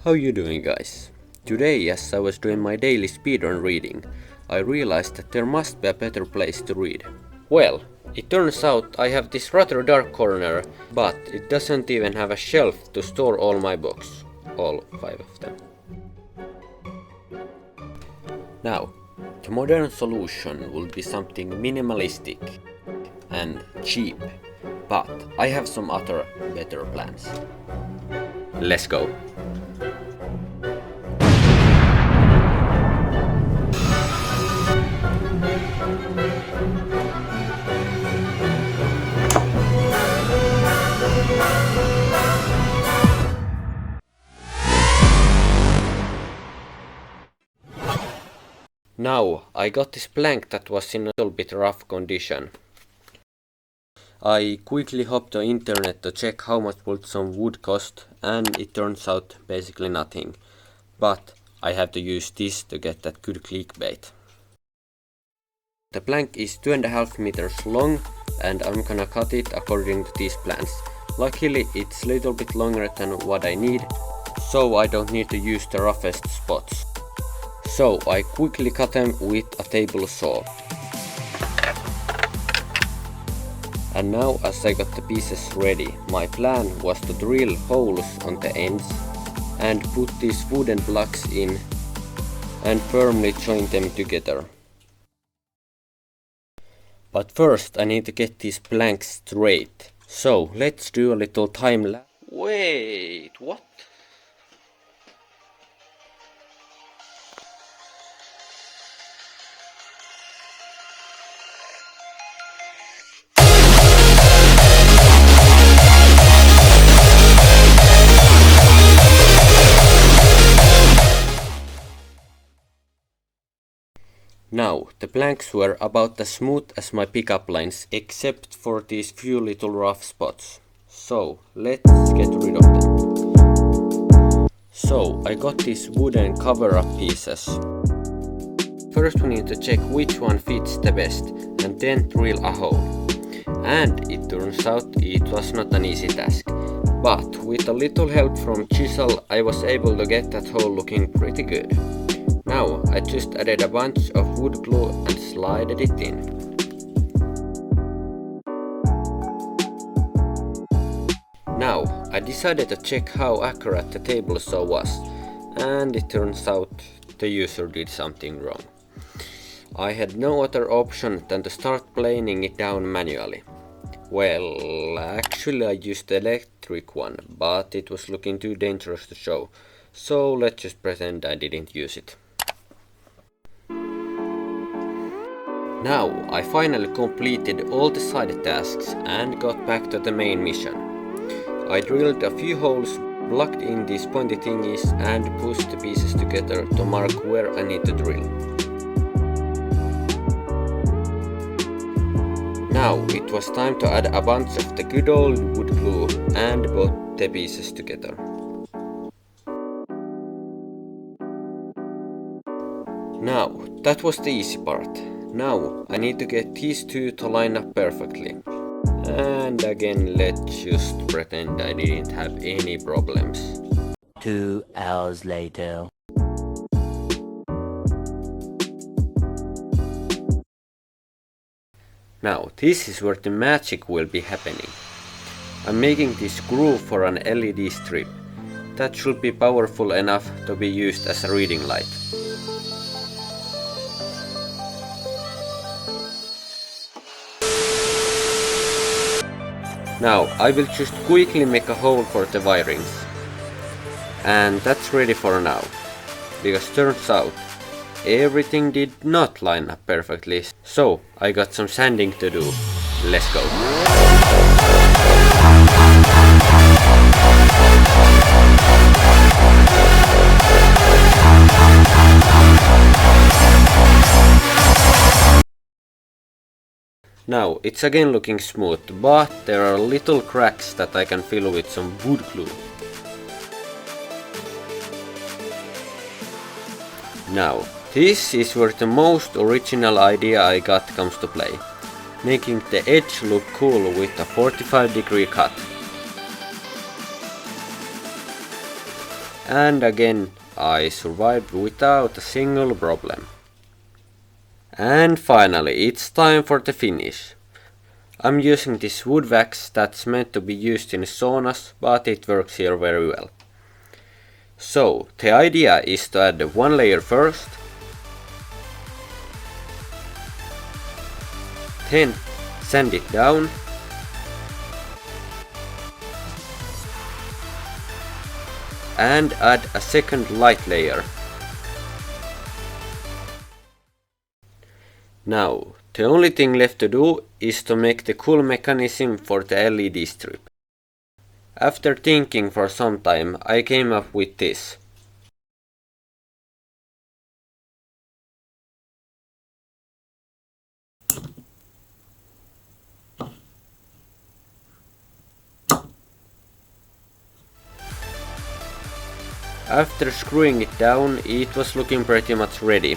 How you doing, guys? Today, as I was doing my daily speedrun reading, I realized that there must be a better place to read. Well, it turns out I have this rather dark corner, but it doesn't even have a shelf to store all my books. All 5 of them. Now, the modern solution would be something minimalistic and cheap, but I have some other better plans. Let's go! Now, I got this plank that was in a little bit rough condition. I quickly hopped on internet to check how much would some wood cost, and it turns out basically nothing. But I have to use this to get that good clickbait. The plank is 2.5 meters long, and I'm gonna cut it according to these plans. Luckily, it's a little bit longer than what I need, so I don't need to use the roughest spots. So I quickly cut them with a table saw. And now, as I got the pieces ready, my plan was to drill holes on the ends and put these wooden blocks in and firmly join them together. But first I need to get these planks straight. So let's do a little time lapse. Wait, what? Now, the planks were about as smooth as my pickup lines, except for these few little rough spots. So, let's get rid of them. So, I got these wooden cover-up pieces. First we need to check which one fits the best, and then drill a hole. And it turns out it was not an easy task. But with a little help from chisel, I was able to get that hole looking pretty good. Now I just added a bunch of wood glue and slided it in. Now I decided to check how accurate the table saw was, and it turns out the user did something wrong. I had no other option than to start planing it down manually. Well, actually I used the electric one, but it was looking too dangerous to show, so let's just pretend I didn't use it. Now I finally completed all the side tasks and got back to the main mission. I drilled a few holes, plugged in these pointy thingies and pushed the pieces together to mark where I need to drill. Now it was time to add a bunch of the good old wood glue and put the pieces together. Now that was the easy part. Now I need to get these two to line up perfectly. And again, let's just pretend I didn't have any problems. 2 hours later. Now this is where the magic will be happening. I'm making this groove for an LED strip. That should be powerful enough to be used as a reading light. Now I will just quickly make a hole for the wirings. And that's ready for now. Because turns out everything did not line up perfectly. So I got some sanding to do. Let's go. Now it's again looking smooth, but there are little cracks that I can fill with some wood glue. Now this is where the most original idea I got comes to play. Making the edge look cool with a 45-degree cut. And again I survived without a single problem. And finally it's time for the finish. I'm using this wood wax that's meant to be used in saunas, but it works here very well. So the idea is to add one layer first, then sand it down, and add a second light layer. Now, the only thing left to do is to make the cool mechanism for the LED strip. After thinking for some time, I came up with this. After screwing it down, it was looking pretty much ready.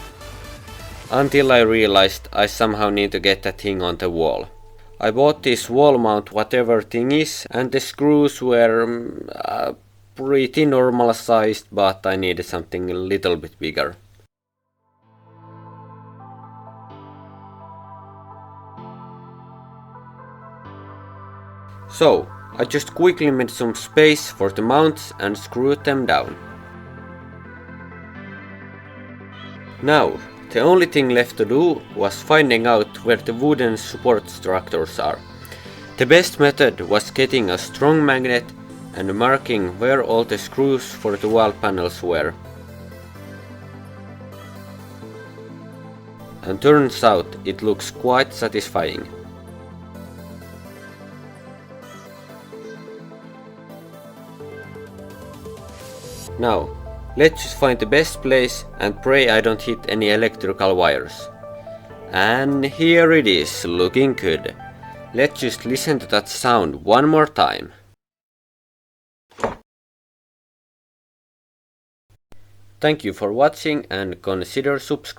Until I realized I somehow need to get that thing on the wall. I bought this wall mount whatever thing is, and the screws were pretty normal sized, but I needed something a little bit bigger. So I just quickly made some space for the mounts and screwed them down. Now, the only thing left to do was finding out where the wooden support structures are. The best method was getting a strong magnet and marking where all the screws for the wall panels were. And turns out it looks quite satisfying. Now, let's just find the best place and pray I don't hit any electrical wires. And here it is, looking good. Let's just listen to that sound one more time. Thank you for watching and consider subscribing.